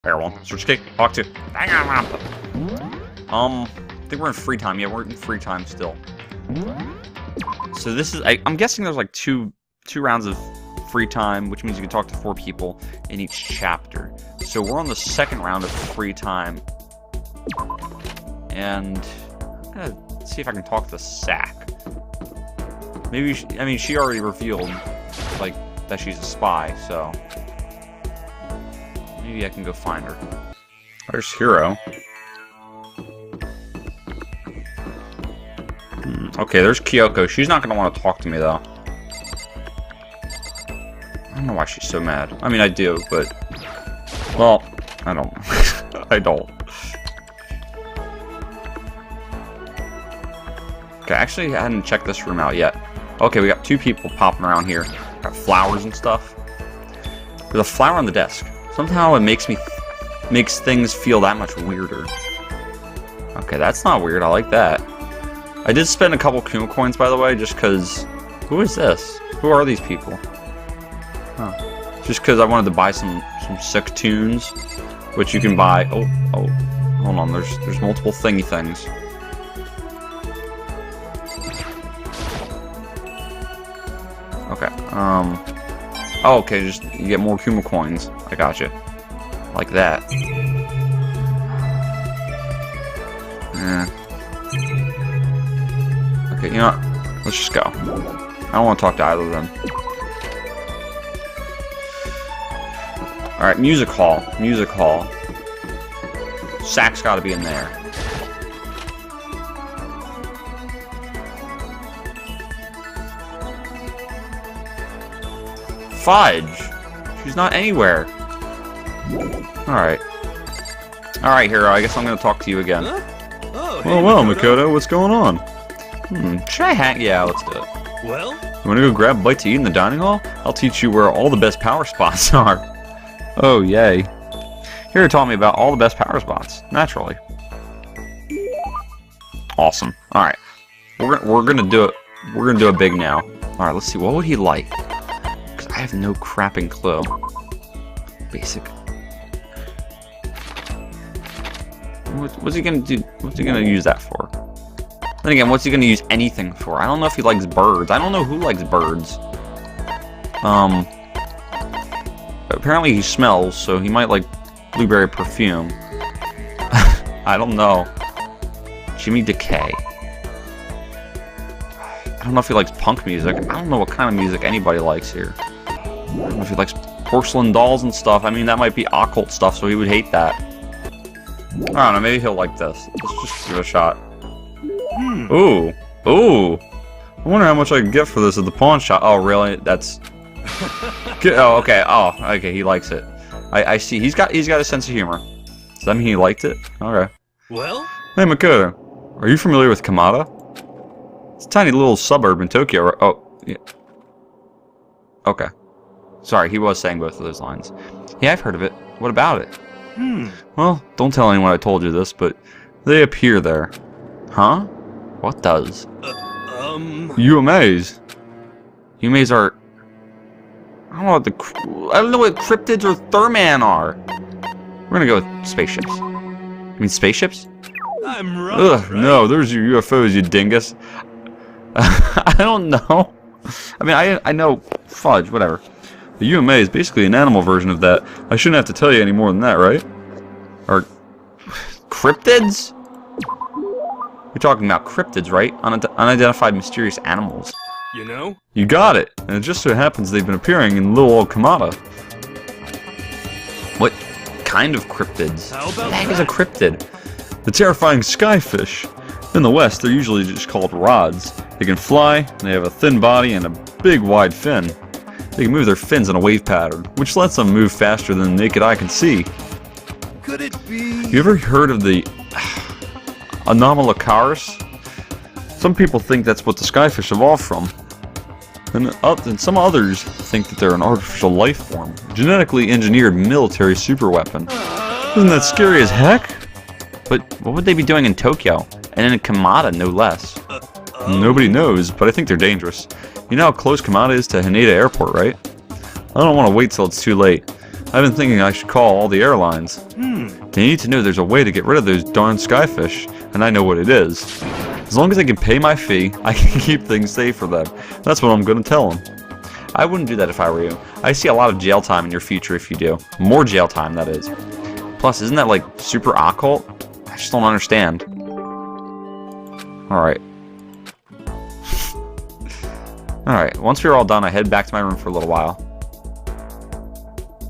Farewell. SilverCheesecake, talk to Danganronpa. I think we're in free time. Yeah, we're in free time still. So this is, I'm guessing there's like two rounds of free time, which means you can talk to 4 people in each chapter. So we're on the second round of free time. And I'm gonna see if I can talk to Sack. Maybe, she already revealed, like, that she's a spy, so maybe I can go find her. There's Hero. Okay, there's Kyoko. She's not gonna want to talk to me, though. I don't know why she's so mad. I mean, I do, but... well, I don't. I don't. Okay, actually, I hadn't checked this room out yet. Okay, we got 2 people popping around here. Got flowers and stuff. There's a flower on the desk. Somehow it makes things feel that much weirder. Okay, that's not weird. I like that. I did spend a couple Kuma coins, by the way, just because... who is this? Who are these people? Huh. Just because I wanted to buy some sick tunes, which you can buy... oh, hold on. There's multiple thingy things. Okay, oh, okay, just, you get more Kuma coins. I gotcha. Like that. Okay, you know what? Let's just go. I don't want to talk to either of them. Alright, music hall. Music hall. Sack's gotta be in there. Fudge! She's not anywhere. Alright. Alright, Hero, I guess I'm gonna talk to you again. Huh? Oh, Well, well, Makoto, what's going on? Should I hang? Yeah, let's do it. Well, You wanna go grab a bite to eat in the dining hall? I'll teach you where all the best power spots are. Oh, yay. Hero taught me about all the best power spots, naturally. Awesome. Alright. We're gonna do it. We're gonna do it big now. Alright, let's see. What would he like? Because I have no crapping clue. Basic. What's he gonna do? What's he gonna use that for? Then again, what's he gonna use anything for? I don't know if he likes birds. I don't know who likes birds. Apparently he smells, so he might like blueberry perfume. I don't know. Jimmy Decay. I don't know if he likes punk music. I don't know what kind of music anybody likes here. I don't know if he likes porcelain dolls and stuff. I mean, that might be occult stuff, so he would hate that. I don't know, maybe he'll like this. Let's just give it a shot. Ooh. Ooh. I wonder how much I can get for this at the pawn shop. Oh, really? That's... oh, okay. Oh, okay, he likes it. I see. He's got a sense of humor. Does that mean he liked it? Okay. well, Hey, Makoto, are you familiar with Kamada? It's a tiny little suburb in Tokyo. Oh, yeah. Okay. Sorry, he was saying both of those lines. Yeah, I've heard of it. What about it? Well, don't tell anyone I told you this, but they appear there. Huh? What does? UMAs. Yumeis are... I don't know what cryptids or Thurman are. We're gonna go with spaceships. You mean spaceships? I'm right. Ugh, no, there's your UFOs, you dingus. I don't know. I mean, I know fudge, whatever. The UMA is basically an animal version of that. I shouldn't have to tell you any more than that, right? Or cryptids? You're talking about cryptids, right? Unidentified mysterious animals. You know? You got it! And it just so happens they've been appearing in little old Kamada. What kind of cryptids? How What about the heck is a that? cryptid? The terrifying skyfish. In the West, they're usually just called rods. They can fly, and they have a thin body and a big wide fin. They can move their fins in a wave pattern, which lets them move faster than the naked eye can see. Could it be? You ever heard of the Anomalocaris? Some people think that's what the skyfish evolved from. And some others think that they're an artificial life form. Genetically engineered military superweapon. Isn't that scary as heck? But what would they be doing in Tokyo? And in Kamada, no less. Nobody knows, but I think they're dangerous. You know how close Kamada is to Haneda Airport, right? I don't want to wait till it's too late. I've been thinking I should call all the airlines. They need to know there's a way to get rid of those darn skyfish, and I know what it is. As long as they can pay my fee, I can keep things safe for them. That's what I'm going to tell them. I wouldn't do that if I were you. I see a lot of jail time in your future if you do. More jail time, that is. Plus, isn't that like super occult? I just don't understand. Alright. Alright, once we're all done, I head back to my room for a little while.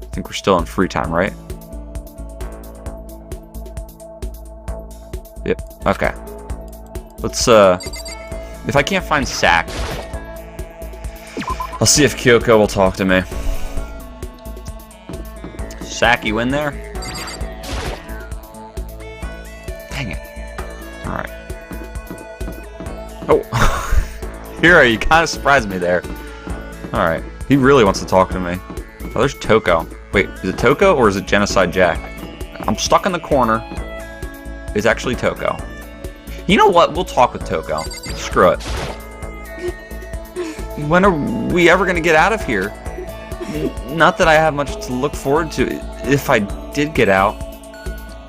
I think we're still in free time, right? Yep, okay. Let's, if I can't find Sack, I'll see if Kyoko will talk to me. Sack, you in there? Dang it. Alright. Oh. Hero, you kind of surprised me there. Alright. He really wants to talk to me. Oh, there's Toko. Wait, is it Toko or is it Genocide Jack? I'm stuck in the corner. It's actually Toko. You know what? We'll talk with Toko. Screw it. When are we ever going to get out of here? Not that I have much to look forward to. If I did get out,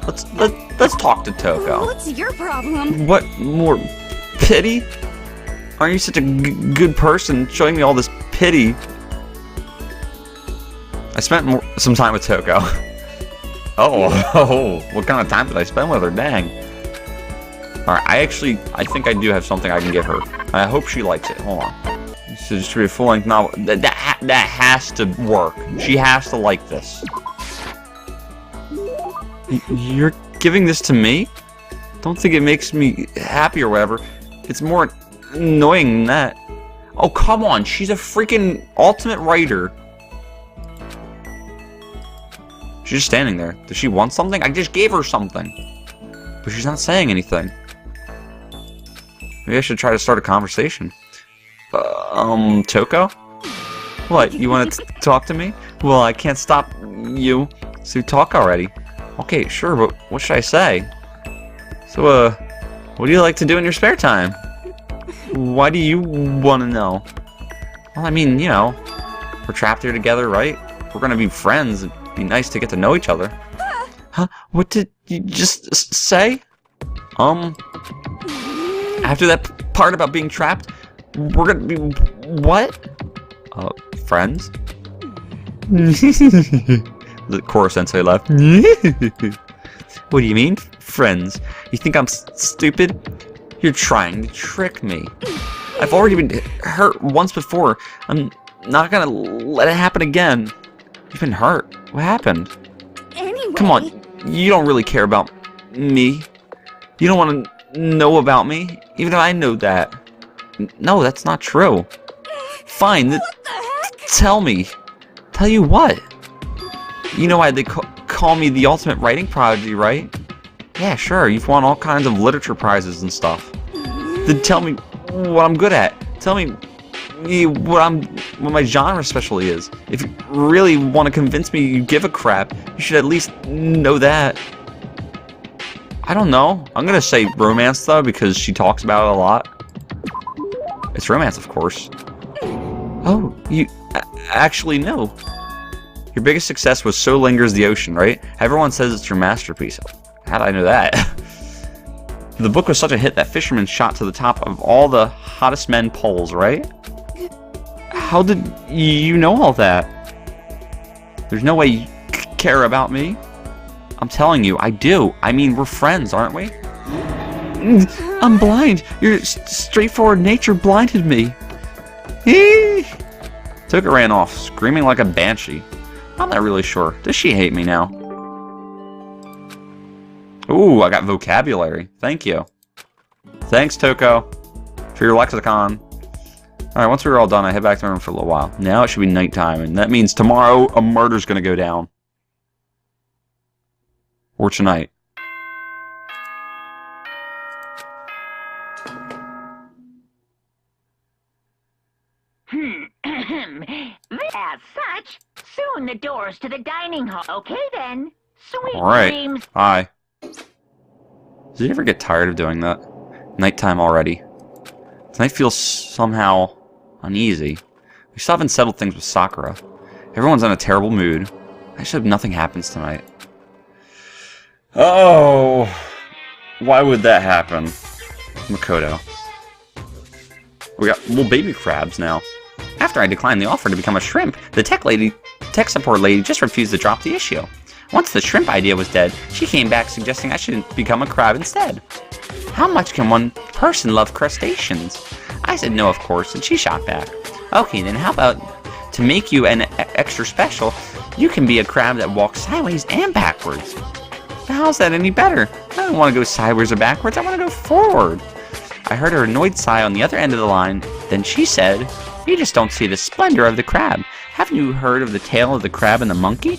let's talk to Toko. What's your problem? What more pity? Aren't you such a good person, showing me all this pity? I spent some time with Toko. Oh, what kind of time did I spend with her? Dang. Alright, I think I do have something I can give her. I hope she likes it. Hold on. This is just to be a full-length novel. That has to work. She has to like this. You're giving this to me? Don't think it makes me happy or whatever. It's more annoying than that. Oh, come on. She's a freaking ultimate writer. She's just standing there. Does she want something? I just gave her something. But she's not saying anything. Maybe I should try to start a conversation. Toko? What, you want to talk to me? Well, I can't stop you, so talk already. Okay, sure, but what should I say? So, what do you like to do in your spare time? Why do you want to know? Well, I mean, you know, we're trapped here together, right? We're gonna be friends. It'd be nice to get to know each other. Huh? What did you just say? After that part about being trapped, we're gonna be what? Friends? The Koro Sensei laughed. What do you mean, friends? You think I'm stupid? You're trying to trick me. I've already been hurt once before. I'm not gonna let it happen again. You've been hurt. What happened? Anyway. Come on, you don't really care about me. You don't want to know about me, even though I know that. No, that's not true. Fine, What the heck? tell me. Tell you what? You know why they call me the ultimate writing prodigy, right? Yeah, sure, you've won all kinds of literature prizes and stuff. Then tell me what I'm good at. Tell me what my genre specialty is. If you really want to convince me you give a crap, you should at least know that. I don't know. I'm gonna say romance though, because she talks about it a lot. It's romance, of course. Oh, you actually know. Your biggest success was So Lingers the Ocean, right? Everyone says it's your masterpiece. How did I know that? The book was such a hit that fishermen shot to the top of all the hottest men polls, right? How did you know all that? There's no way you care about me. I'm telling you, I do. I mean, we're friends, aren't we? I'm blind. Your straightforward nature blinded me. Toka ran off, screaming like a banshee. I'm not really sure. Does she hate me now? Ooh, I got vocabulary. Thank you. Thanks, Toko, for your lexicon. Alright, once we were all done, I head back to my room for a little while. Now it should be nighttime, and that means tomorrow a murder's gonna go down. Or tonight. As such, soon the doors to the dining hall. Okay then. Sweet Alright. dreams. Hi. Does he ever get tired of doing that? Nighttime already. Tonight feels somehow uneasy. We still haven't settled things with Sakura. Everyone's in a terrible mood. I just hope nothing happens tonight. Oh, why would that happen? Makoto. We got little baby crabs now. After I declined the offer to become a shrimp, the tech support lady just refused to drop the issue. Once the shrimp idea was dead, she came back suggesting I should become a crab instead. How much can one person love crustaceans? I said no, of course, and she shot back. Okay, then how about, to make you an extra special, you can be a crab that walks sideways and backwards. How's that any better? I don't want to go sideways or backwards, I want to go forward. I heard her annoyed sigh on the other end of the line. Then she said, you just don't see the splendor of the crab. Haven't you heard of the tale of the crab and the monkey?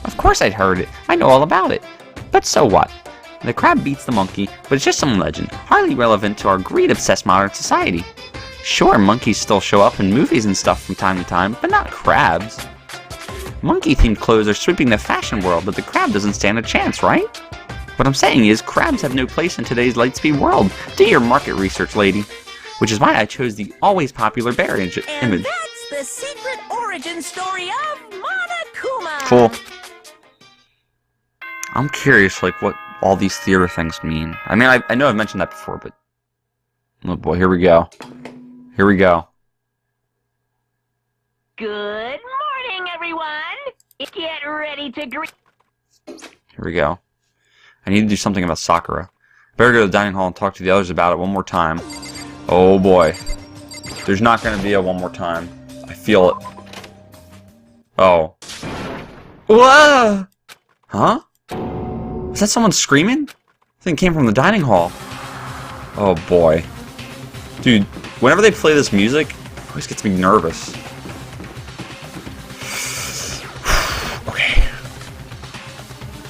Of course I'd heard it. I know all about it. But so what? The crab beats the monkey, but it's just some legend, hardly relevant to our greed-obsessed modern society. Sure, monkeys still show up in movies and stuff from time to time, but not crabs. Monkey-themed clothes are sweeping the fashion world, but the crab doesn't stand a chance, right? What I'm saying is, crabs have no place in today's lightspeed world. Do your market research, lady. Which is why I chose the always popular bear image. And that's the secret origin story of Monokuma! Cool. I'm curious, like, what all these theater things mean. I mean, I know I've mentioned that before, but... Oh boy, here we go. Here we go. Good morning, everyone. Get ready to greet. Here we go. I need to do something about Sakura. Better go to the dining hall and talk to the others about it one more time. Oh boy. There's not going to be a one more time. I feel it. Oh. Whoa! Huh? Is that someone screaming? I think it came from the dining hall. Oh boy. Dude, whenever they play this music, it always gets me nervous. Okay.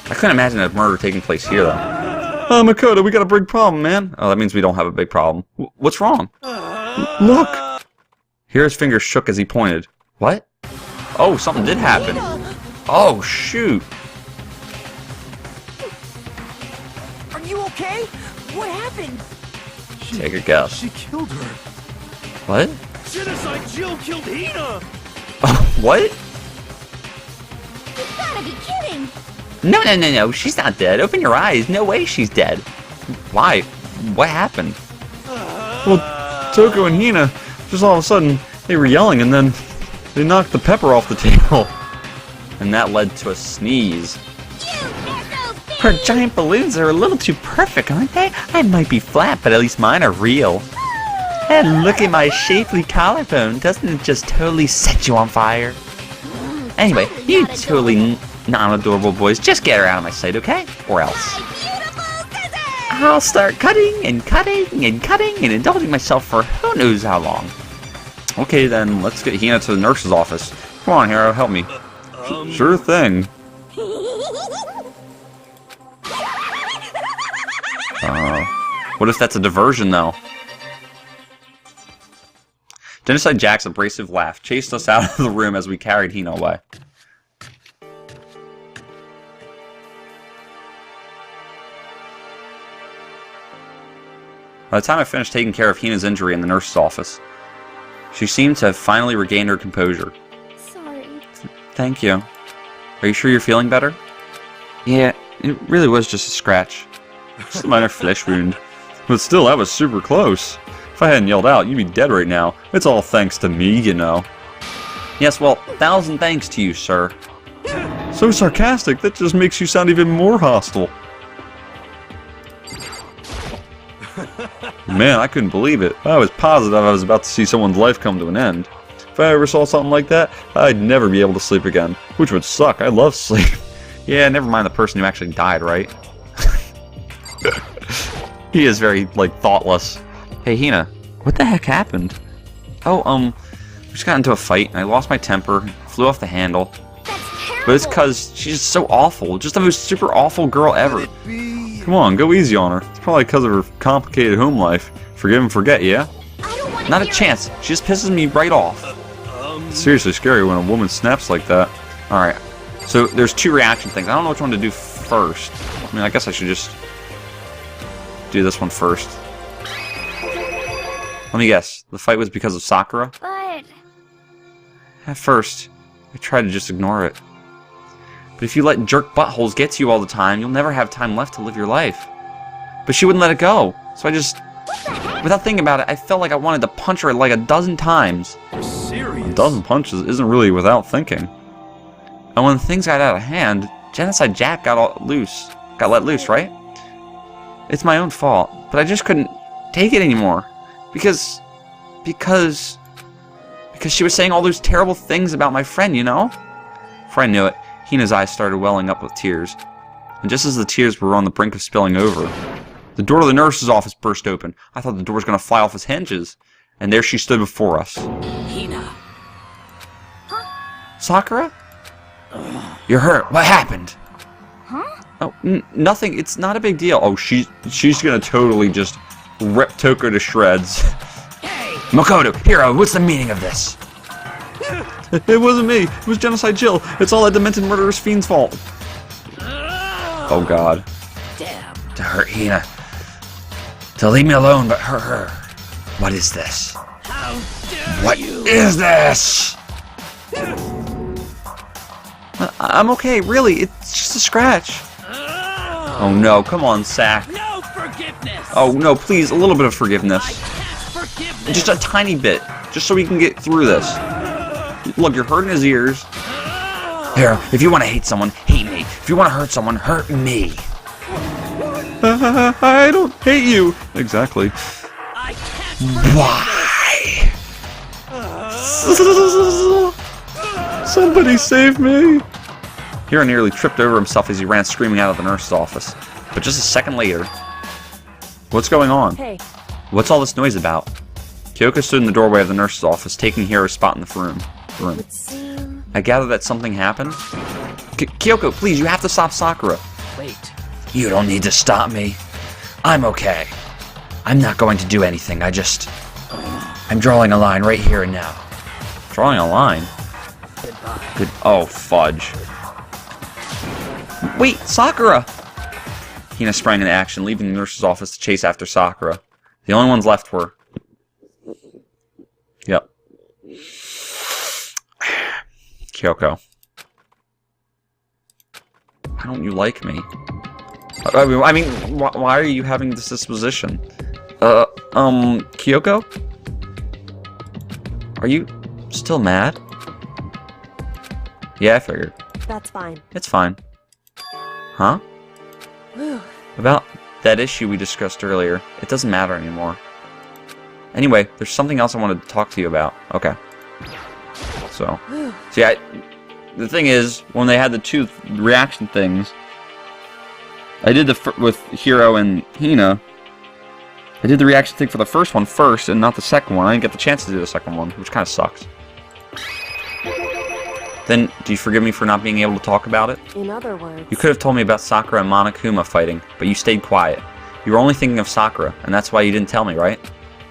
I couldn't imagine a murder taking place here, though. Oh, Makoto, we got a big problem, man. Oh, that means we don't have a big problem. What's wrong? Look! Here his fingers shook as he pointed. What? Oh, something did happen. Oh, shoot. Are you okay? What happened? Take a guess. She killed her. What? Genocide Jill killed Hina! What? You gotta be kidding! No. She's not dead. Open your eyes. No way she's dead. Why? What happened? Well, Toko and Hina, just all of a sudden, they were yelling and then they knocked the pepper off the table. And that led to a sneeze. You get those things! Her giant balloons are a little too perfect, aren't they? I might be flat, but at least mine are real. And look at my shapely collarbone. Doesn't it just totally set you on fire? Anyway, you totally non-adorable boys, just get her out of my sight, okay? Or else. I'll start cutting and indulging myself for who knows how long. Okay then, let's get Hina to the nurse's office. Come on, Hero, help me. Sure thing. What if that's a diversion, though? Genocide Jack's abrasive laugh chased us out of the room as we carried Hina away. By the time I finished taking care of Hina's injury in the nurse's office, she seemed to have finally regained her composure. Sorry. Thank you. Are you sure you're feeling better? Yeah, it really was just a scratch. Just a minor flesh wound. But still, that was super close. If I hadn't yelled out, you'd be dead right now. It's all thanks to me, you know. Yes, well, 1,000 thanks to you, sir. So sarcastic, that just makes you sound even more hostile. Man, I couldn't believe it. I was positive I was about to see someone's life come to an end. If I ever saw something like that, I'd never be able to sleep again. Which would suck. I love sleep. Yeah, never mind the person who actually died, right? He is very, like, thoughtless. Hey, Hina, what the heck happened? Oh, we just got into a fight, and I lost my temper, flew off the handle. That's terrible! But it's because she's so awful. Just the most super awful girl ever. Come on, go easy on her. It's probably because of her complicated home life. Forgive and forget, yeah? I don't want Not a chance. She just pisses me right off. It's seriously scary when a woman snaps like that. Alright, so there's two reaction things. I don't know which one to do first. I mean, I guess I should just do this one first. Let me guess. The fight was because of Sakura? But... At first, I tried to just ignore it. But if you let jerk buttholes get to you all the time, you'll never have time left to live your life. But she wouldn't let it go. So I just, without thinking about it, I felt like I wanted to punch her like a dozen times. Serious? A dozen punches isn't really without thinking. And when things got out of hand, Genocide Jack got let loose, right? It's my own fault, but I just couldn't take it anymore. Because she was saying all those terrible things about my friend, you know? Before I knew it, Hina's eyes started welling up with tears. And just as the tears were on the brink of spilling over, the door to the nurse's office burst open. I thought the door was going to fly off its hinges. And there she stood before us. Hina. Sakura? You're hurt. What happened? Huh? Oh, nothing. It's not a big deal. Oh, she's going to totally just rip Toko to shreds. Makoto, Hiro, what's the meaning of this? It wasn't me. It was Genocide Jill. It's all that demented murderous fiend's fault. Oh, God. Damn. To hurt Hina. To leave me alone, but hurt her. What is this? How dare What you? is this? I'm okay, really. It's just a scratch. Oh, no. Come on, Sack. No forgiveness. Oh, no, please. A little bit of I forgiveness. can't forgive this. Just a tiny bit. Just so we can get through this. Look, you're hurting his ears. Here, if you want to hate someone, hate me. If you want to hurt someone, hurt me. I don't hate you. Exactly. I can't forgive Why? Somebody save me. Hiro nearly tripped over himself as he ran screaming out of the nurse's office. But just a second later... What's going on? Hey, What's all this noise about? Kyoko stood in the doorway of the nurse's office, taking Hiro's spot in the room. would seem... I gather that something happened? Kyoko, please, you have to stop Sakura. Wait. You don't need to stop me. I'm okay. I'm not going to do anything. I'm drawing a line right here and now. Drawing a line? Goodbye. Oh, fudge. Wait, Sakura! Hina sprang into action, leaving the nurse's office to chase after Sakura. The only ones left were... Yep. Kyoko. Why don't you like me? I mean, why are you having this disposition? Kyoko? Are you still mad? Yeah, I figured. That's fine. It's fine. Huh? Whew. About that issue we discussed earlier, it doesn't matter anymore. Anyway, there's something else I wanted to talk to you about. Okay. So, see, the thing is, when they had the two reaction things, I did with Hiro and Hina. I did the reaction thing for the first one first, and not the second one. I didn't get the chance to do the second one, which kind of sucks. Then, do you forgive me for not being able to talk about it? In other words... You could have told me about Sakura and Monokuma fighting, but you stayed quiet. You were only thinking of Sakura, and that's why you didn't tell me, right?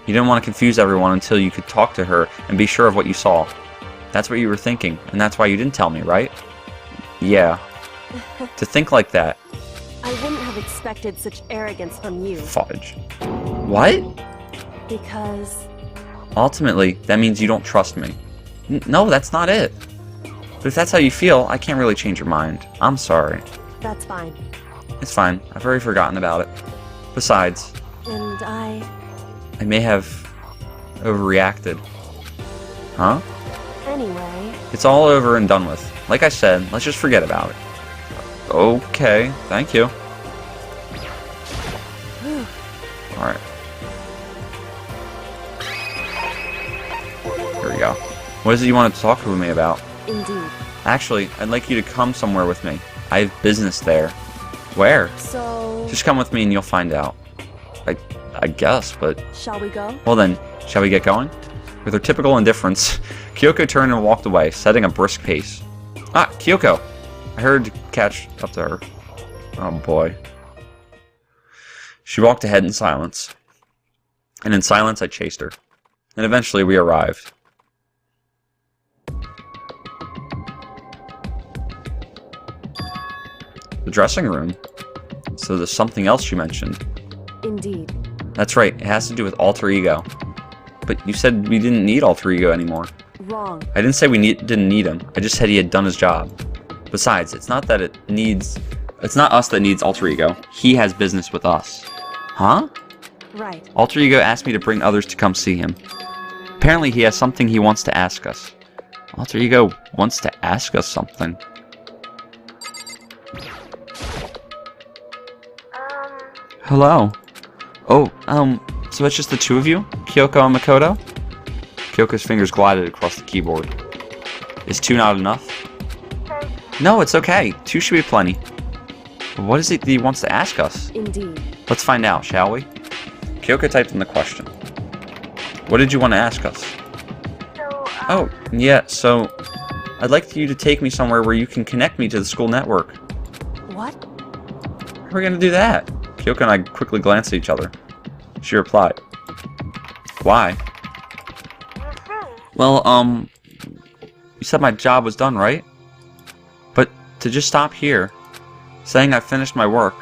You didn't want to confuse everyone until you could talk to her and be sure of what you saw. That's what you were thinking, and that's why you didn't tell me, right? Yeah. To think like that. I wouldn't have expected such arrogance from you. Fudge. What? Because... Ultimately, that means you don't trust me. No, that's not it. But if that's how you feel, I can't really change your mind. I'm sorry. That's fine. It's fine. I've already forgotten about it. Besides, And I may have overreacted. Huh? Anyway... It's all over and done with. Like I said, let's just forget about it. Okay, thank you. Alright. Here we go. What is it you wanted to talk to me about? Indeed. Actually, I'd like you to come somewhere with me. I have business there. Where? So... Just come with me and you'll find out. I guess, but... Shall we go? Well then, shall we get going? With her typical indifference, Kyoko turned and walked away, setting a brisk pace. Ah, Kyoko! I heard to catch up to her. Oh boy. She walked ahead in silence. And in silence I chased her. And eventually we arrived. The dressing room. So there's something else you mentioned. Indeed. That's right, it has to do with alter ego. But you said we didn't need alter ego anymore. Wrong. I didn't say we didn't need him. I just said he had done his job. Besides, it's not us that needs Alter Ego. He has business with us. Huh? Right. Alter Ego asked me to bring others to come see him. Apparently he has something he wants to ask us. Alter Ego wants to ask us something. Hello. Oh, so it's just the two of you? Kyoko and Makoto? Kyoko's fingers glided across the keyboard. Is 2 not enough? No, it's okay. 2 should be plenty. What is it that he wants to ask us? Indeed. Let's find out, shall we? Kyoko typed in the question. What did you want to ask us? Oh, yeah, so I'd like you to take me somewhere where you can connect me to the school network. What? How are we going to do that? Kyoko and I quickly glanced at each other. She replied, why? Well, you said my job was done, right? But to just stop here, saying I finished my work,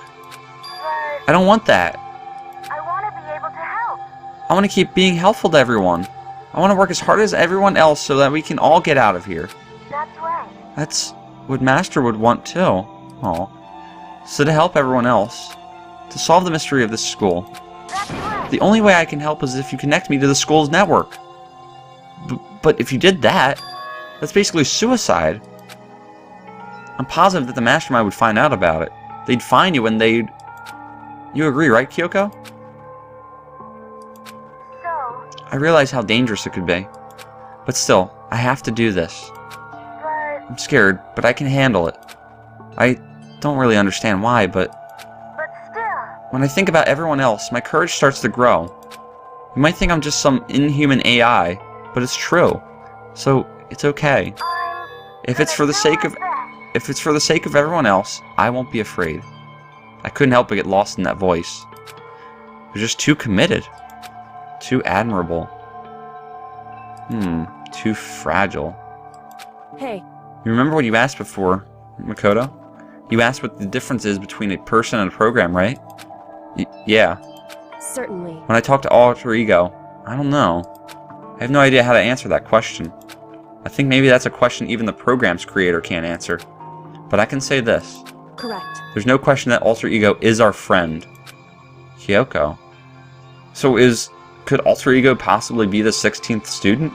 I don't want that. I want to be able to help. I want to keep being helpful to everyone. I want to work as hard as everyone else so that we can all get out of here. That's right. That's what Master would want too. Oh. So to help everyone else, to solve the mystery of this school, That's right. the only way I can help is if you connect me to the school's network. But if you did that, that's basically suicide. I'm positive that the Mastermind would find out about it. They'd find you and they'd... You agree, right, Kyoko? So, I realize how dangerous it could be. But still, I have to do this. but I'm scared, but I can handle it. I don't really understand why, but still, when I think about everyone else, my courage starts to grow. You might think I'm just some inhuman AI, but it's true. So, it's okay. If it's for the sake of everyone else, I won't be afraid. I couldn't help but get lost in that voice. They're just too committed. Too admirable. Too fragile. Hey, You remember what you asked before, Makoto? You asked what the difference is between a person and a program, right? Yeah. certainly. When I talk to Alter Ego, I don't know. I have no idea how to answer that question. I think maybe that's a question even the program's creator can't answer. But I can say this. Correct. There's no question that Alter Ego is our friend. Kyoko. So could Alter Ego possibly be the 16th student?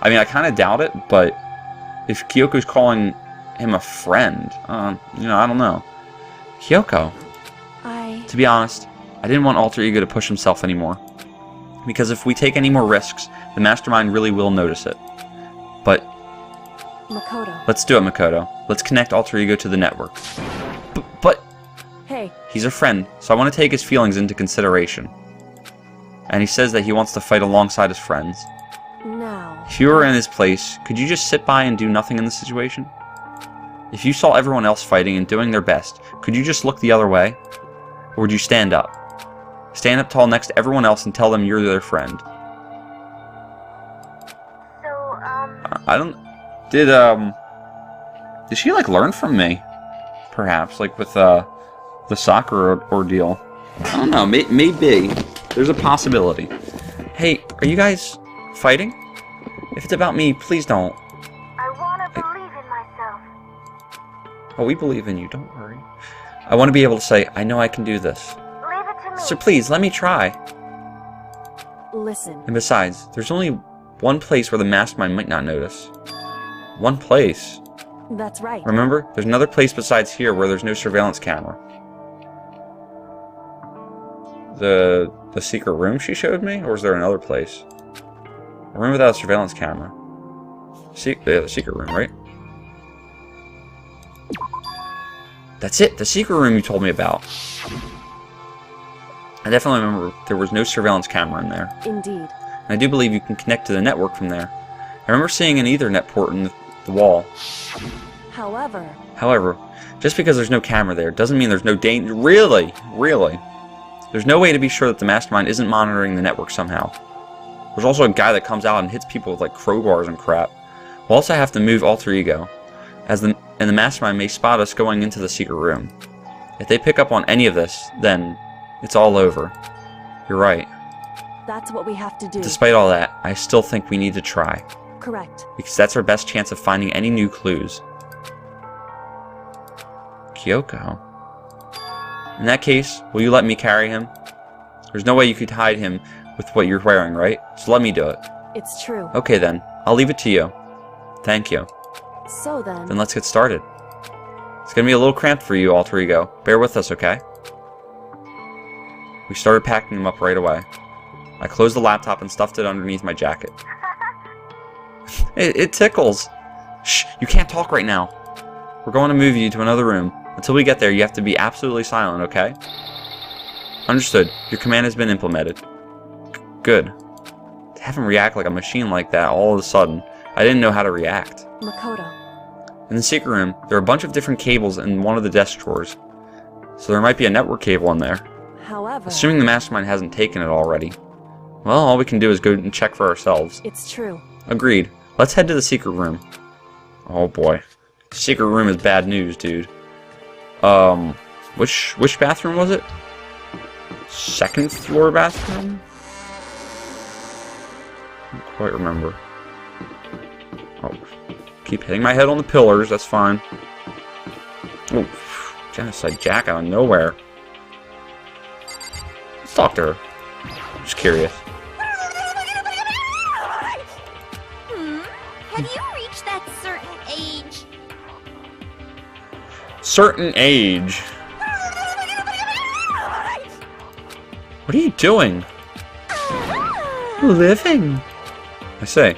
I mean, I kind of doubt it, but if Kyoko's calling him a friend, I don't know. Kyoko. To be honest, I didn't want Alter Ego to push himself anymore. Because if we take any more risks, the Mastermind really will notice it. But Makoto. let's do it, Makoto. Let's connect Alter Ego to the network. But Hey, he's a friend, so I want to take his feelings into consideration. And he says that he wants to fight alongside his friends. now. If you were in his place, could you just sit by and do nothing in this situation? If you saw everyone else fighting and doing their best, could you just look the other way? Or would you stand up? Stand up tall next to everyone else and tell them you're their friend. so, I don't... Did she, like, learn from me? Perhaps, like, with, the soccer ordeal. I don't know, maybe. There's a possibility. Hey, are you guys fighting? If it's about me, please don't. I want to believe in myself. Oh, we believe in you, don't worry. I want to be able to say, I know I can do this. Leave it to me. So please, let me try. Listen. And besides, there's only one place where the Mastermind might not notice. One place. That's right. Remember? There's another place besides here where there's no surveillance camera. The secret room she showed me? Or is there another place? A room without a surveillance camera. The secret room, right? That's it! The secret room you told me about! I definitely remember there was no surveillance camera in there. Indeed. And I do believe you can connect to the network from there. I remember seeing an Ethernet port in the wall. However, just because there's no camera there doesn't mean there's no danger. Really? There's no way to be sure that the Mastermind isn't monitoring the network somehow. There's also a guy that comes out and hits people with like crowbars and crap. We'll also have to move Alter Ego, and the Mastermind may spot us going into the secret room. If they pick up on any of this, then it's all over. You're right. that's what we have to do. Despite all that, I still think we need to try. Correct. Because that's our best chance of finding any new clues. Kyoko. In that case, will you let me carry him? There's no way you could hide him with what you're wearing, right? So let me do it. It's true. Okay then, I'll leave it to you. Thank you. So then... Then let's get started. It's gonna be a little cramped for you, alter ego. Bear with us, okay? We started packing them up right away. I closed the laptop and stuffed it underneath my jacket. It tickles. Shh, you can't talk right now. We're going to move you to another room. Until we get there, you have to be absolutely silent, okay? Understood. Your command has been implemented. Good. To have him react like a machine like that all of a sudden, I didn't know how to react. Makoto. In the secret room, there are a bunch of different cables in one of the desk drawers. So there might be a network cable in there. However... Assuming the mastermind hasn't taken it already. Well, all we can do is go and check for ourselves. It's true. Agreed. Let's head to the secret room. Oh boy. Secret room is bad news, dude. Which bathroom was it? Second floor bathroom? I don't quite remember. Oh, keep hitting my head on the pillars, that's fine. Oh, genocide Jack out of nowhere. Let's talk to her. Just curious. Have you reached that certain age? Certain age? What are you doing? Living. I say.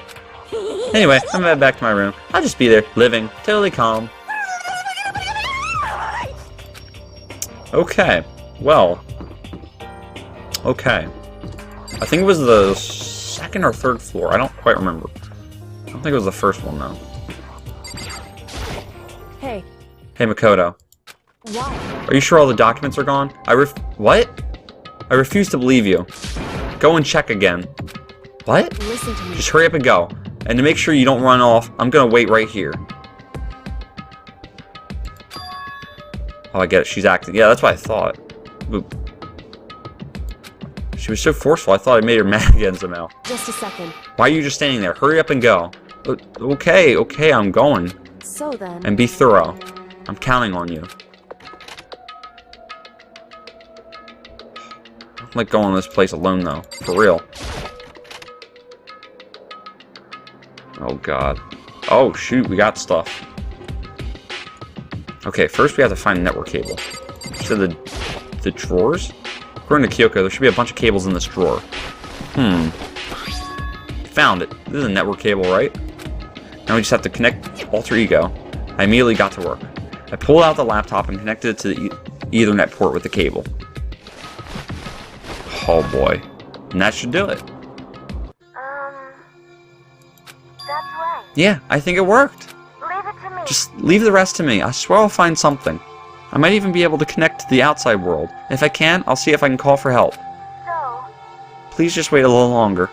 Anyway, I'm headed back to my room. I'll just be there, living, totally calm. Okay. Well. Okay. I think it was the second or third floor. I don't quite remember. I don't think it was the first one, though. Hey. Hey, Makoto. Why? Are you sure all the documents are gone? What? I refuse to believe you. Go and check again. What? Listen to me. Just hurry up and go. And to make sure you don't run off, I'm gonna wait right here. Oh, I get it. She's acting. Yeah, that's what I thought. Oop. She was so forceful, I thought I made her mad again somehow. Just a second. Why are you just standing there? Hurry up and go. Okay, I'm going. So then... And be thorough. I'm counting on you. I'm like going to this place alone though. For real. Oh god. Oh shoot, we got stuff. Okay, first we have to find a network cable. So the drawers? According to Kyoko, there should be a bunch of cables in this drawer. Found it. This is a network cable, right? Now we just have to connect alter ego. I immediately got to work. I pulled out the laptop and connected it to the Ethernet port with the cable. Oh boy. And that should do it. That's right. Yeah, I think it worked. Leave it to me. Just leave the rest to me. I swear I'll find something. I might even be able to connect to the outside world. If I can, I'll see if I can call for help. So, Please just wait a little longer.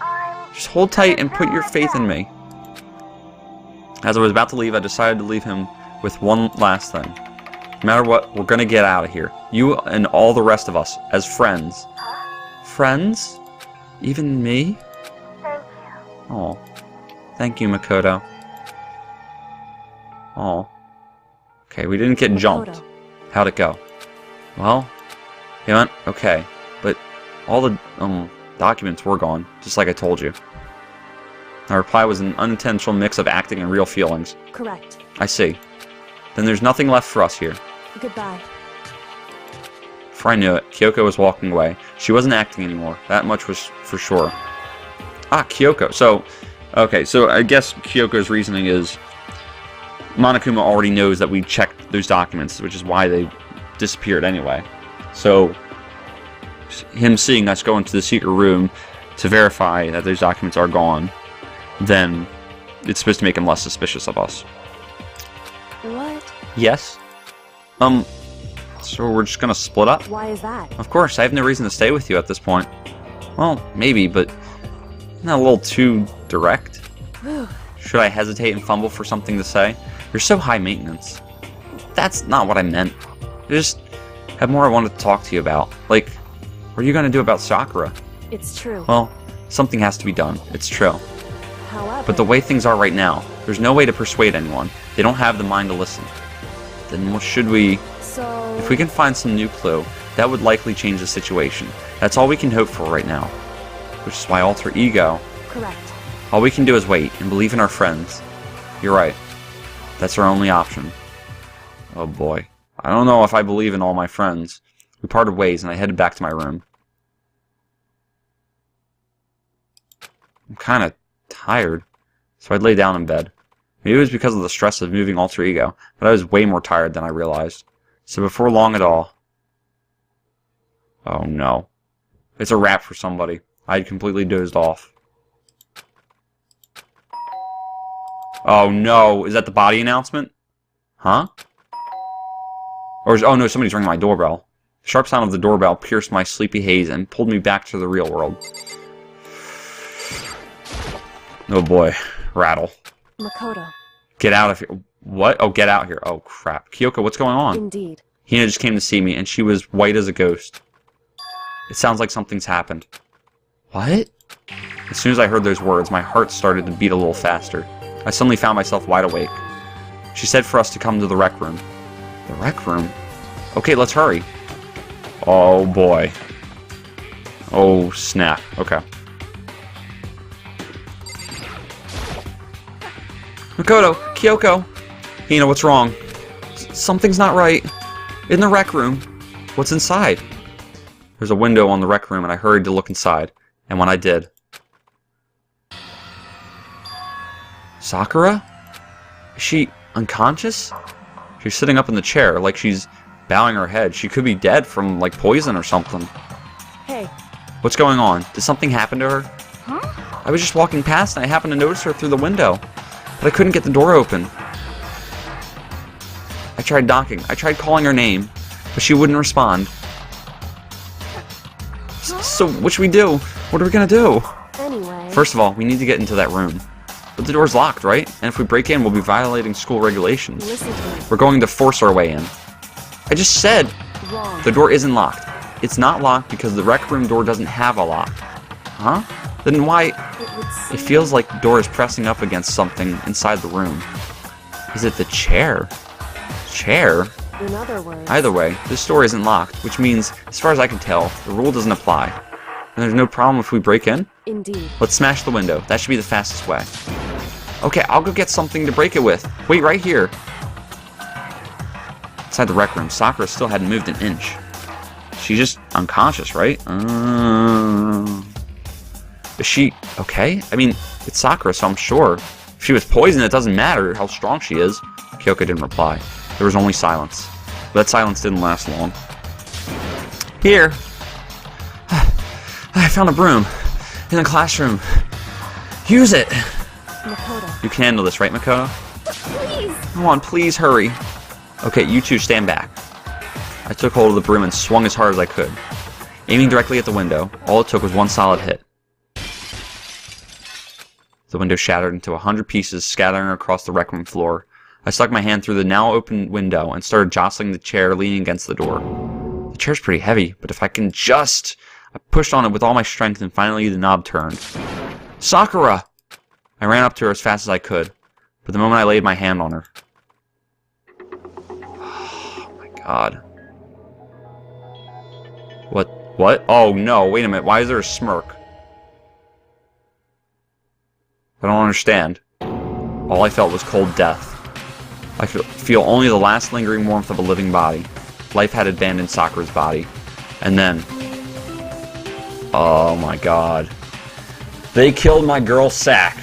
I'm... Just hold tight and put your faith in me. As I was about to leave, I decided to leave him with one last thing. No matter what, we're gonna get out of here. You and all the rest of us, as friends. Friends? Even me? Thank you. Oh. Thank you, Makoto. Oh. Okay, we didn't get jumped. Makoto. How'd it go? Well, it went okay, but all the documents were gone, just like I told you. My reply was an unintentional mix of acting and real feelings. Correct. I see. Then there's nothing left for us here. Goodbye. Before I knew it, Kyoko was walking away. She wasn't acting anymore. That much was for sure. Ah, Kyoko. So, okay, so I guess Kyoko's reasoning is Monokuma already knows that we checked those documents, which is why they disappeared anyway. So, him seeing us go into the secret room to verify that those documents are gone, then it's supposed to make him less suspicious of us. What? Yes? So we're just gonna split up? Why is that? Of course, I have no reason to stay with you at this point. Well, maybe, but not a little too direct? Should I hesitate and fumble for something to say? You're so high maintenance. That's not what I meant. I just have more I wanted to talk to you about. Like, what are you gonna do about Sakura? It's true. Well, something has to be done. It's true. However... But the way things are right now, there's no way to persuade anyone. They don't have the mind to listen. then what should we... So... If we can find some new clue, that would likely change the situation. That's all we can hope for right now. Which is why alter ego... Correct. All we can do is wait and believe in our friends. You're right. That's our only option. Oh boy. I don't know if I believe in all my friends. We parted ways and I headed back to my room. I'm kind of tired, so I'd lay down in bed. Maybe it was because of the stress of moving alter ego, but I was way more tired than I realized. So before long at all... Oh no. It's a wrap for somebody. I had completely dozed off. Oh no, is that the body announcement? Huh? Or oh no, somebody's ringing my doorbell. The sharp sound of the doorbell pierced my sleepy haze and pulled me back to the real world. Oh boy, rattle. Makoto. Get out of here. What? Oh, get out here. Oh crap. Kyoko, what's going on? Indeed. Hina just came to see me and she was white as a ghost. It sounds like something's happened. What? As soon as I heard those words, my heart started to beat a little faster. I suddenly found myself wide awake. She said for us to come to the rec room. The rec room? Okay, let's hurry. Oh boy. Oh snap. Okay. Makoto! Kyoko! Hina, what's wrong? Something's not right. In the rec room. What's inside? There's a window on the rec room and I hurried to look inside. And when I did... Sakura? Is she unconscious? She's sitting up in the chair like she's bowing her head. She could be dead from, like, poison or something. Hey. What's going on? Did something happen to her? Huh? I was just walking past and I happened to notice her through the window. But I couldn't get the door open. I tried knocking. I tried calling her name. But she wouldn't respond. So, what should we do? What are we gonna do? Anyway... First of all, we need to get into that room. But the door's locked, right? And if we break in, we'll be violating school regulations. Listen to me. We're going to force our way in. I just said Wrong. the door isn't locked. It's not locked because the rec room door doesn't have a lock. Huh? Then why... It feels like the door is pressing up against something inside the room. Is it the chair? Chair? In other words... Either way, this door isn't locked, which means, as far as I can tell, the rule doesn't apply. And there's no problem if we break in? Indeed. Let's smash the window. That should be the fastest way. Okay, I'll go get something to break it with. Wait right here. Inside the rec room, Sakura still hadn't moved an inch. She's just unconscious, right? Is she okay? I mean, it's Sakura, so I'm sure. If she was poisoned, it doesn't matter how strong she is. Kyoko didn't reply. There was only silence. But that silence didn't last long. Here. I found a broom. In the classroom. Use it! Makoto. You can handle this, right, Makoto? Please! Come on, please hurry. Okay, you two stand back. I took hold of the broom and swung as hard as I could. Aiming directly at the window, all it took was one solid hit. The window shattered into 100 pieces, scattering across the rec room floor. I stuck my hand through the now open window and started jostling the chair leaning against the door. The chair's pretty heavy, but if I can just... I pushed on it with all my strength and finally the knob turned. Sakura! I ran up to her as fast as I could, but the moment I laid my hand on her... Oh my god. What? Oh no, wait a minute, why is there a smirk? I don't understand. All I felt was cold death. I could feel only the last lingering warmth of a living body. Life had abandoned Sakura's body. And then... Oh my god. They killed my girl Sack.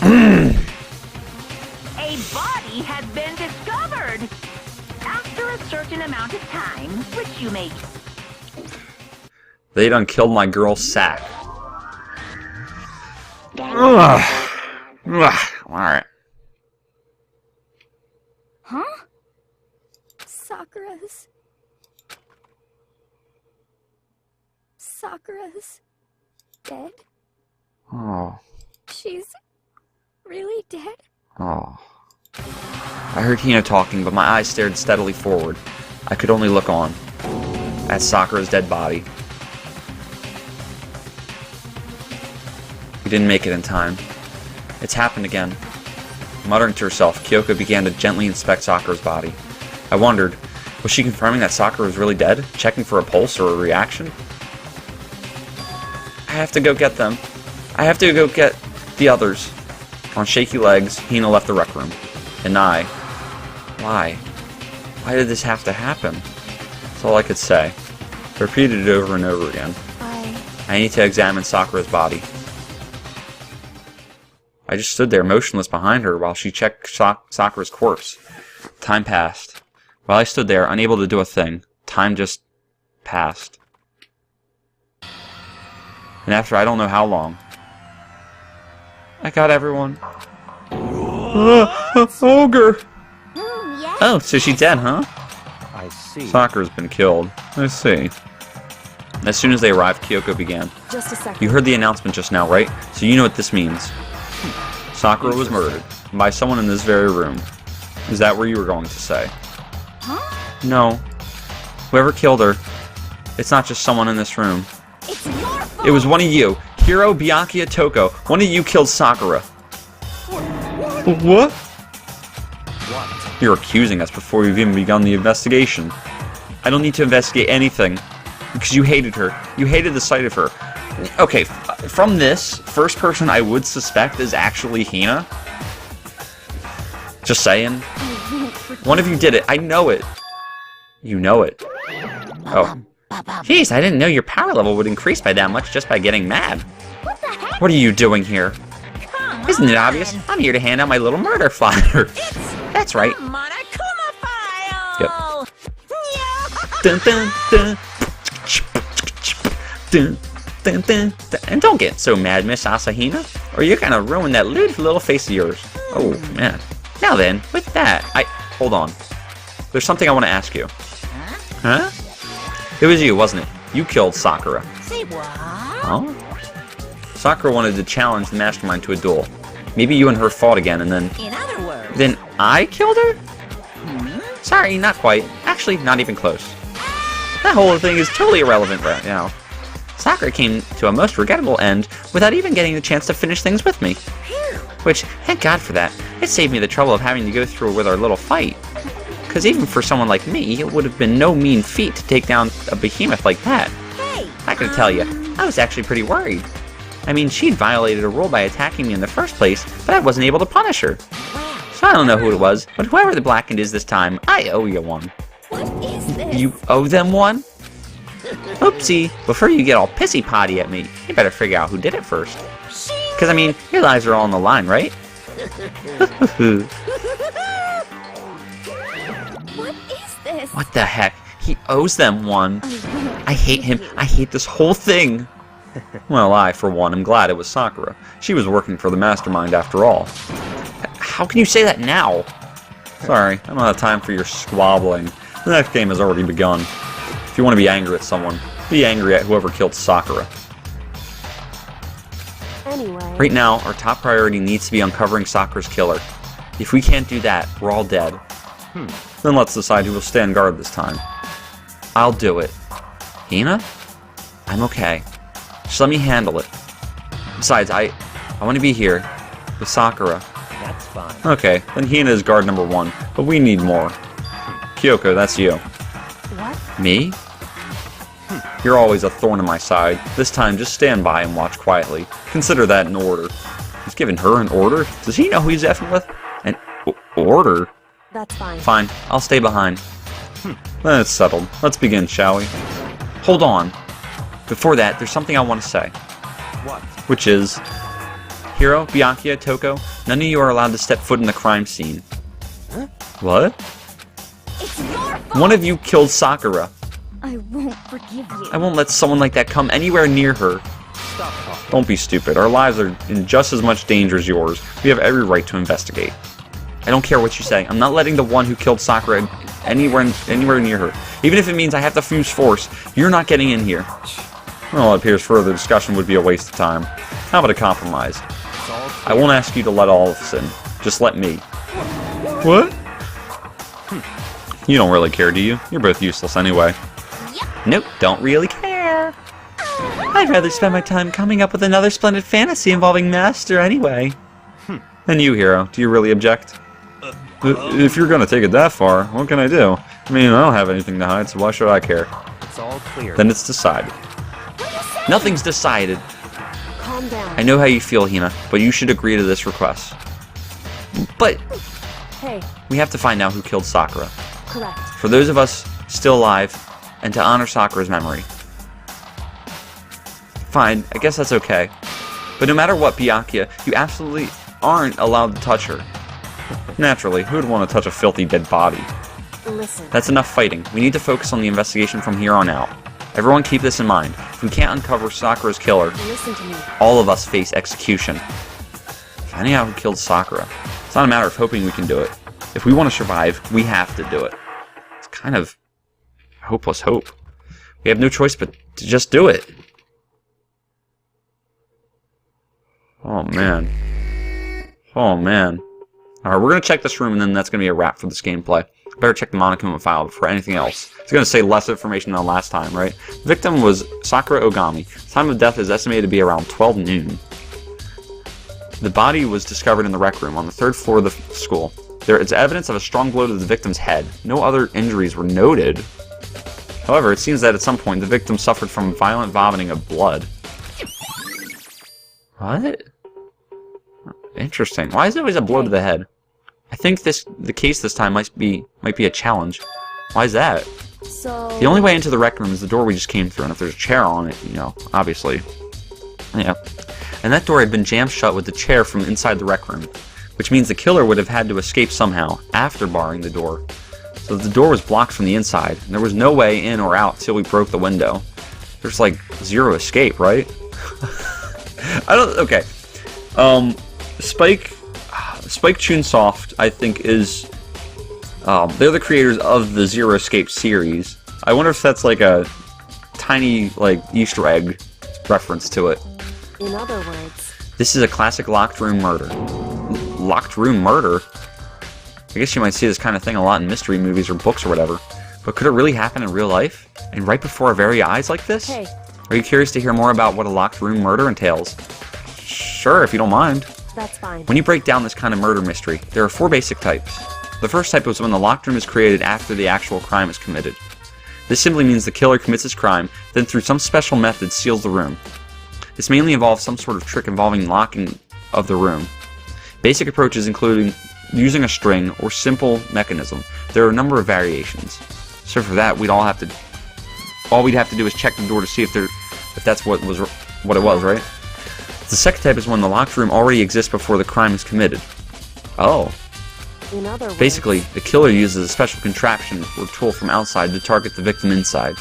A body has been discovered! After a certain amount of time, which you may... They done killed my girl Sack. Alright. Huh? Sakura's dead? Oh. She's really dead? Oh. I heard Hina talking, but my eyes stared steadily forward. I could only look on. At Sakura's dead body. We didn't make it in time. It's happened again. Muttering to herself, Kyoko began to gently inspect Sakura's body. I wondered, was she confirming that Sakura was really dead? Checking for a pulse or a reaction? I have to go get them. I have to go get the others. On shaky legs, Hina left the rec room. And I... Why? Why did this have to happen? That's all I could say. I repeated it over and over again. I need to examine Sakura's body. I just stood there motionless behind her while she checked Sakura's corpse. Time passed. While I stood there, unable to do a thing, time just passed. And after I don't know how long, I got everyone. Ogre! Yeah. Oh, so she's dead, huh? I see. Sakura's been killed. I see. As soon as they arrived, Kyoko began. Just a second. You heard the announcement just now, right? So you know what this means. Sakura was murdered by someone in this very room. Is that what you were going to say? Huh? No. Whoever killed her, it's not just someone in this room. It's your fault. It was one of you. Hiro, Byakuya, Toko. One of you killed Sakura. What? You're accusing us before we've even begun the investigation. I don't need to investigate anything. Because you hated her. You hated the sight of her. Okay, from this, first person I would suspect is actually Hina. Just saying. One of you did it. I know it. You know it. Oh. Jeez, I didn't know your power level would increase by that much just by getting mad. What the heck? What are you doing here? Isn't it obvious? I'm here to hand out my little murder flyer. That's right. Monokuma file. Yep. Dun, dun, dun. Dun, dun, dun, dun. And don't get so mad, Miss Asahina, or you're gonna ruin that little face of yours. Oh, man. Now then, with that, hold on. There's something I want to ask you. Huh? It was you, wasn't it? You killed Sakura. Say what? Huh? Sakura wanted to challenge the mastermind to a duel. Maybe you and her fought again, and then... In other words... Then I killed her? Sorry, not quite. Actually, not even close. That whole thing is totally irrelevant right now. Sakura came to a most regrettable end without even getting the chance to finish things with me. Which, thank God for that. It saved me the trouble of having to go through with our little fight. Because even for someone like me, it would have been no mean feat to take down a behemoth like that. Hey! I gotta tell you, I was actually pretty worried. I mean, she'd violated a rule by attacking me in the first place, but I wasn't able to punish her. So I don't know who it was, but whoever the Blackened is this time, I owe you one. What is this? You owe them one? Oopsie, before you get all pissy-potty at me, you better figure out who did it first. Because, I mean, your lives are all on the line, right? What is this? What the heck? He owes them one. I hate him. I hate this whole thing. Well, I, for one, am glad it was Sakura. She was working for the mastermind after all. How can you say that now? Sorry, I don't have time for your squabbling. The next game has already begun. If you want to be angry at someone, be angry at whoever killed Sakura. Anyway. Right now, our top priority needs to be uncovering Sakura's killer. If we can't do that, we're all dead. Then let's decide who will stand guard this time. I'll do it. Hina? I'm okay. Just let me handle it. Besides, I want to be here with Sakura. That's fine. Okay, then Hina is guard number 1, but we need more. Kyoko, that's you. What? Me? You're always a thorn in my side. This time, just stand by and watch quietly. Consider that an order. He's giving her an order? Does he know who he's effing with? An order? That's fine. Fine, I'll stay behind. Then it's settled. Let's begin, shall we? Hold on. Before that, there's something I want to say. What? Which is... Hiro, Byakuya, Toko, none of you are allowed to step foot in the crime scene. What? It's your fault. One of you killed Sakura. I won't forgive you. I won't let someone like that come anywhere near her. Stop talking. Don't be stupid. Our lives are in just as much danger as yours. We have every right to investigate. I don't care what you say. I'm not letting the one who killed Sakura anywhere near her. Even if it means I have to use force, you're not getting in here. Well, it appears further discussion would be a waste of time. How about a compromise? It's all I won't ask you to let all of us in. Just let me. What? You don't really care, do you? You're both useless anyway. Nope, don't really care. I'd rather spend my time coming up with another splendid fantasy involving Master anyway. And you, Hero, do you really object? If you're gonna take it that far, what can I do? I mean, I don't have anything to hide, so why should I care? It's all clear. Then it's decided. Nothing's decided. Calm down. I know how you feel, Hina, but you should agree to this request. But Hey, we have to find out who killed Sakura. correct. For those of us still alive, and to honor Sakura's memory. Fine, I guess that's okay. But no matter what, Byakuya, you absolutely aren't allowed to touch her. Naturally, who would want to touch a filthy dead body? Listen. That's enough fighting. We need to focus on the investigation from here on out. Everyone keep this in mind. If we can't uncover Sakura's killer, Listen to me. all of us face execution. Finding out who killed Sakura. It's not a matter of hoping we can do it. If we want to survive, we have to do it. It's kind of hopeless hope. We have no choice but to just do it. Oh man. Oh man. Alright, we're going to check this room and then that's going to be a wrap for this gameplay. Better check the Monokuma file before anything else. It's going to say less information than last time, right? The victim was Sakura Ogami. The time of death is estimated to be around 12 noon. The body was discovered in the rec room on the 3rd floor of the school. There is evidence of a strong blow to the victim's head. No other injuries were noted. However, it seems that at some point the victim suffered from violent vomiting of blood. What? Interesting. Why is it always a blow to the head? I think the case this time might be a challenge. Why is that? So... The only way into the rec room is the door we just came through, and if there's a chair on it, you know, obviously. Yeah. And that door had been jammed shut with the chair from inside the rec room, which means the killer would have had to escape somehow, after barring the door. So the door was blocked from the inside, and there was no way in or out till we broke the window. There's like zero escape, right? Okay. Spike Chunsoft, I think, is... they're the creators of the Zero Escape series. I wonder if that's like a tiny, like, Easter egg reference to it. In other words... This is a classic locked room murder. Locked room murder? I guess you might see this kind of thing a lot in mystery movies or books or whatever. But could it really happen in real life? And right before our very eyes like this? Hey. Are you curious to hear more about what a locked room murder entails? Sure, if you don't mind. That's fine. When you break down this kind of murder mystery, there are 4 basic types. The first type is when the locked room is created after the actual crime is committed. This simply means the killer commits his crime, then through some special method seals the room. This mainly involves some sort of trick involving locking of the room. Basic approaches including using a string or simple mechanism. There are a number of variations. So for that, all we'd have to do is check the door to see if that's what it was, right? The second type is when the locked room already exists before the crime is committed. Oh. In other words... Basically, the killer uses a special contraption or tool from outside to target the victim inside.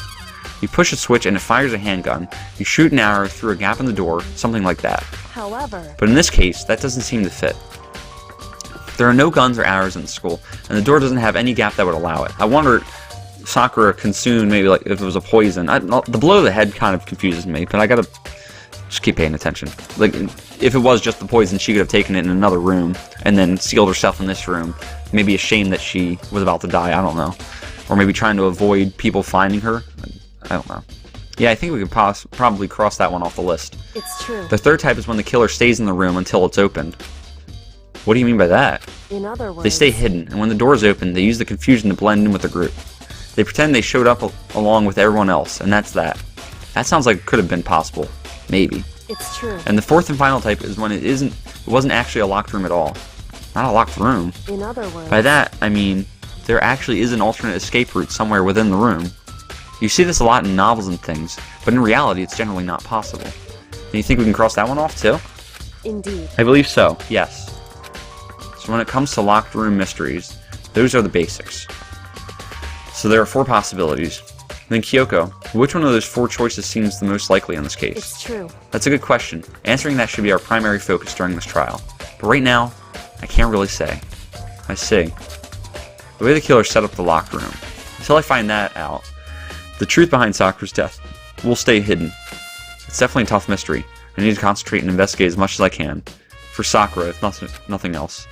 You push a switch and it fires a handgun. You shoot an arrow through a gap in the door, something like that. However... But in this case, that doesn't seem to fit. There are no guns or arrows in the school, and the door doesn't have any gap that would allow it. I wonder if Sakura consumed, maybe like if it was a poison. The blow to the head kind of confuses me, but I gotta just keep paying attention. Like, if it was just the poison, she could have taken it in another room and then sealed herself in this room. Maybe a shame that she was about to die, I don't know. Or maybe trying to avoid people finding her. I don't know. Yeah, I think we could probably cross that one off the list. It's true. The third type is when the killer stays in the room until it's opened. What do you mean by that? In other words... They stay hidden, and when the door is open, they use the confusion to blend in with the group. They pretend they showed up along with everyone else, and that's that. That sounds like it could have been possible. Maybe. It's true. And the fourth and final type is when it wasn't actually a locked room at all. Not a locked room. In other words... By that, I mean, there actually is an alternate escape route somewhere within the room. You see this a lot in novels and things, but in reality it's generally not possible. And you think we can cross that one off too? Indeed. I believe so, yes. So when it comes to locked room mysteries, those are the basics. So there are 4 possibilities. Then Kyoko, which one of those 4 choices seems the most likely in this case? It's true. That's a good question. Answering that should be our primary focus during this trial. But right now, I can't really say. I see. The way the killer set up the locked room. Until I find that out, the truth behind Sakura's death will stay hidden. It's definitely a tough mystery. I need to concentrate and investigate as much as I can. For Sakura, if nothing else.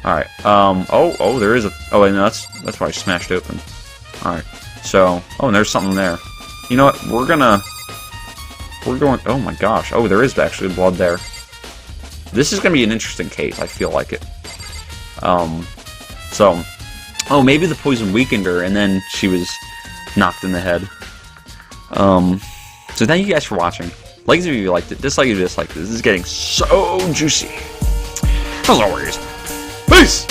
Alright, there is a... Oh, and that's why I smashed open. Alright, so... Oh, and there's something there. You know what, we're going... Oh my gosh, oh, there is actually blood there. This is gonna be an interesting case. I feel like it. So, oh, maybe the poison weakened her, and then she was knocked in the head. So thank you guys for watching. Like if you liked it, dislike if you disliked it. This is getting so juicy. As always, peace!